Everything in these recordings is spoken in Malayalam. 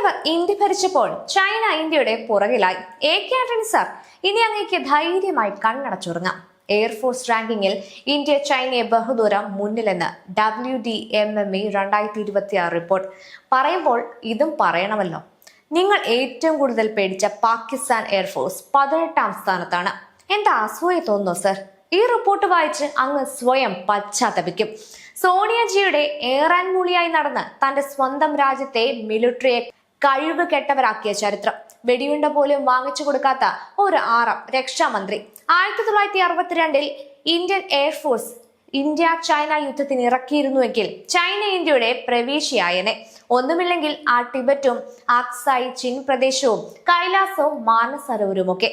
കഴിഞ്ഞവർ ഇന്ത്യ ഭരിച്ചപ്പോൾ ചൈന ഇന്ത്യയുടെ പുറകിലായി. ആന്റണി സർ, ഇനി അങ്ങേക്ക് ധൈര്യമായി കണ്ണടച്ചുറങ്ങാം. എയർഫോഴ്സ് റാങ്കിങ്ങിൽ ഇന്ത്യ ചൈനയെ ബഹുദൂരം മുന്നിലെന്ന് WDMME 2026 റിപ്പോർട്ട് പറയുമ്പോൾ ഇതും പറയണമല്ലോ. നിങ്ങൾ ഏറ്റവും കൂടുതൽ പേടിച്ച പാകിസ്ഥാൻ എയർഫോഴ്സ് 18ാം സ്ഥാനത്താണ്. എന്താ അസൂയ തോന്നുന്നു സർ? ഈ റിപ്പോർട്ട് വായിച്ച് അങ്ങ് സ്വയം പശ്ചാത്തപിക്കും. സോണിയജിയുടെ ഏറാൻമൂളിയായി നടന്ന് തന്റെ സ്വന്തം രാജ്യത്തെ മിലിറ്ററിയെ കഴിവ് കെട്ടവരാക്കിയ ചരിത്രം. വെടിയുണ്ട പോലും വാങ്ങിച്ചു കൊടുക്കാത്ത ഒരു രക്ഷാമന്ത്രി. 1962 ഇന്ത്യൻ എയർഫോഴ്സ് ഇന്ത്യ ചൈന യുദ്ധത്തിന് ഇറക്കിയിരുന്നുവെങ്കിൽ ചൈന ഇന്ത്യയുടെ പ്രവേശിയായനെ. ഒന്നുമില്ലെങ്കിൽ ആ ടിബറ്റും ആക്സായി ചിൻ പ്രദേശവും കൈലാസവും മാനസരോവരുമൊക്കെ.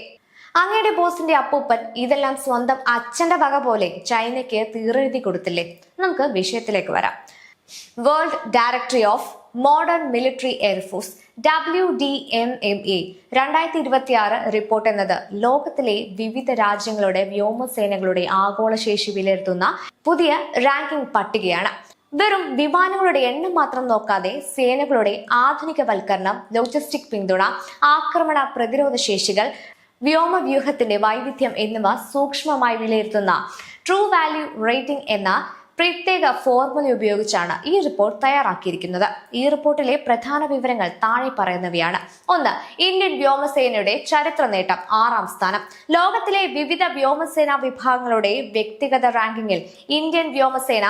അങ്ങയുടെ ബോസിന്റെ അപ്പൂപ്പൻ ഇതെല്ലാം സ്വന്തം അച്ഛന്റെ വക പോലെ ചൈനയ്ക്ക് തീരെഴുതി കൊടുത്തില്ലേ? നമുക്ക് വിഷയത്തിലേക്ക് വരാം. World directory of modern military air force WDMME 2026 report എന്നത് ലോകത്തിലെ വിവിധ രാജ്യങ്ങളുടെ വ്യോമസേനകളുടെ ആഗോളശേഷി വിലയിരുത്തുന്ന പുതിയ റാങ്കിംഗ് പട്ടികയാണ്. വെറും വിമാനങ്ങളുടെ എണ്ണം മാത്രം നോക്കാതെ സേനകളുടെ ആധുനികവൽക്കരണം, ലോജിസ്റ്റിക് പിന്തുണ, ആക്രമണ പ്രതിരോധ ശേഷികൾ, വ്യോമവ്യൂഹത്തിന്റെ വൈവിധ്യം എന്നിവ സൂക്ഷ്മമായി വിലയിരുത്തുന്ന ട്രൂ വാല്യൂ റേറ്റിംഗ് എന്ന പ്രത്യേക ഫോർമുല ഉപയോഗിച്ചാണ് ഈ റിപ്പോർട്ട് തയ്യാറാക്കിയിരിക്കുന്നത്. ഈ റിപ്പോർട്ടിലെ പ്രധാന വിവരങ്ങൾ താഴെ പറയുന്നവയാണ്. 1. ഇന്ത്യൻ വ്യോമസേനയുടെ ചരിത്ര നേട്ടം 6ാം സ്ഥാനം. ലോകത്തിലെ വിവിധ വ്യോമസേനാ വിഭാഗങ്ങളുടെ വ്യക്തിഗത റാങ്കിങ്ങിൽ ഇന്ത്യൻ വ്യോമസേന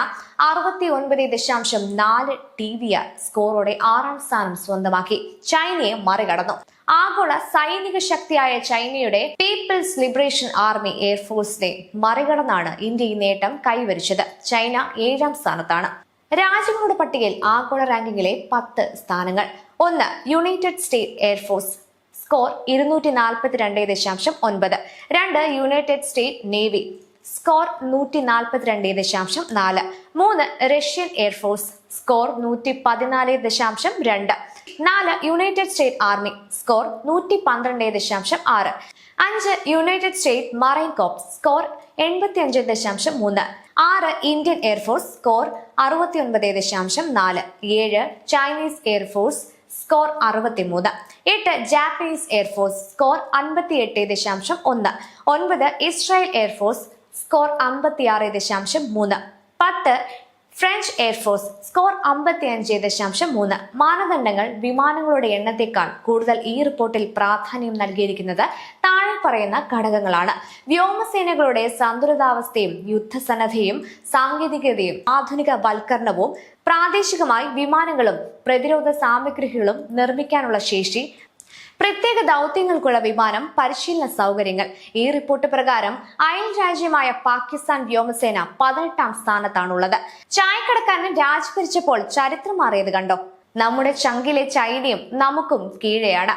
69.4 TVR സ്കോറോടെ 6ാം സ്ഥാനം സ്വന്തമാക്കി ചൈനയെ മറികടന്നു. ആഗോള സൈനിക ശക്തിയായ ചൈനയുടെ പീപ്പിൾസ് ലിബറേഷൻ ആർമി എയർഫോഴ്സിനെ മറികടന്നാണ് ഇന്ത്യ ഈ നേട്ടം കൈവരിച്ചത്. ചൈന 7ാം സ്ഥാനത്താണ്. രാജ്യങ്ങളുടെ പട്ടികയിൽ ആഗോള റാങ്കിങ്ങിലെ 10 സ്ഥാനങ്ങൾ. 1. United state air force score 242.9. 2. United state navy score 142.4. 3. Russian air force score 114.2. 4. United state army score 112.6. 5. United state marine corps score 85.3. 6. Indian air force score 69.4. 7. Chinese air force score 63. 8. Japanese air force score 58.1. 9. Israel air force score 56.3. 10. French air force score 55.3. മാനദണ്ഡങ്ങൾ വിമാനങ്ങളുടെ എണ്ണത്തെക്കാൾ കൂടുതൽ ഈ റിപ്പോർട്ടിൽ പ്രാധാന്യം നൽകിയിരിക്കുന്നത് താഴെ പറയുന്ന ഘടകങ്ങളാണ്. വ്യോമസേനകളുടെ സന്തുലിതാവസ്ഥയും യുദ്ധസന്നദ്ധയും സാങ്കേതികതയും ആധുനികവൽക്കരണവും പ്രാദേശികമായി വിമാനങ്ങളും പ്രതിരോധ സാമഗ്രികളും നിർമ്മിക്കാനുള്ള ശേഷി, പ്രത്യേക ദൗത്യങ്ങൾക്കുള്ള വിമാനം പരിശീലന സൗകര്യങ്ങൾ. ഈ റിപ്പോർട്ട് പ്രകാരം അയൽ രാജ്യമായ പാകിസ്ഥാൻ വ്യോമസേന 18ാം സ്ഥാനത്താണുള്ളത്. ചായക്കടക്കാരൻ രാജ് ഭരിച്ചപ്പോൾ ചരിത്രം മാറിയത് കണ്ടോ? നമ്മുടെ ചങ്കിലെ ചൈനയും നമുക്കും കീഴെയാണ്.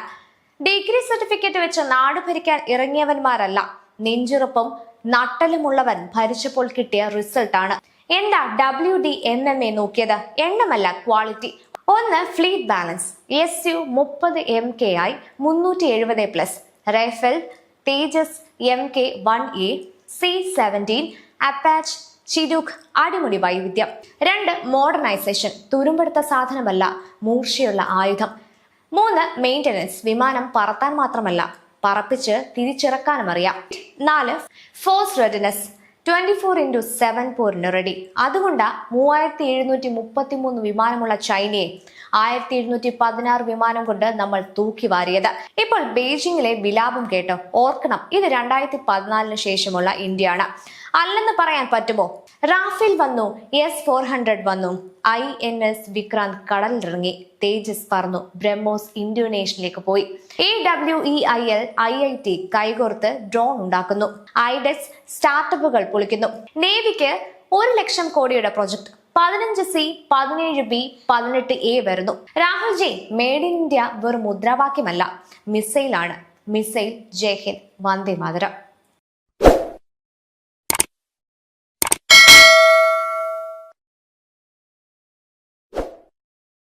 ഡിഗ്രി സർട്ടിഫിക്കറ്റ് വെച്ച് നാട് ഭരിക്കാൻ ഇറങ്ങിയവന്മാരല്ല, നെഞ്ചുറപ്പും നട്ടലുമുള്ളവൻ ഭരിച്ചപ്പോൾ കിട്ടിയ റിസൾട്ടാണ്. എന്താ WDMME നോക്കിയത്? എണ്ണമല്ല, quality. 1. Fleet balance Su-30 MKI 370+, Rafale Tejas Mk-1A, C-17, Apache, Chinook അടിമുടി വൈവിധ്യം. 2. മോഡേണൈസേഷൻ തുരുമ്പെടുത്ത സാധനമല്ല, മൂർച്ചയുള്ള ആയുധം. 3. മെയിൻ്റനൻസ് വിമാനം പറത്താൻ മാത്രമല്ല, പറപ്പിച്ച് തിരിച്ചിറക്കാനും അറിയാം. 4. ഫോഴ്സ് റെഡിനെസ് 24/7 പോരിന് റെഡി. അതുകൊണ്ട് 3733 വിമാനമുള്ള ചൈനയെ 1716 വിമാനം കൊണ്ട് നമ്മൾ തൂക്കി വാരിയത്. ഇപ്പോൾ ബെയ്ജിങ്ങിലെ വിലാപം കേട്ടോ? ഓർക്കണം, ഇത് 2014 ശേഷമുള്ള ഇന്ത്യയാണ്. അല്ലെന്ന് പറയാൻ പറ്റുമോ? റാഫേൽ വന്നു, S-400 വന്നു, INS വിക്രാന്ത് കടലിലിറങ്ങി, തേജസ് പറന്നു, ബ്രഹ്മോസ് ഇന്തോനേഷ്യയിലേക്ക് പോയി, AWEIL IIT കൈകോർത്ത് ഡ്രോൺ ഉണ്ടാക്കുന്നു, ഐഡെക്സ് സ്റ്റാർട്ടപ്പുകൾ പൊളിക്കുന്നു. നേവിക്ക് 1,00,000 കോടിയുടെ പ്രൊജക്ട്, 15C, 17B, 18A വരുന്നു. രാഹുൽജി, മെയ്ഡ് ഇൻ ഇന്ത്യ വെറും മുദ്രാവാക്യമല്ല, മിസൈലാണ്. മിസൈൽ. ജയ് ഹിന്ദ്, വന്ദേ മാതരം.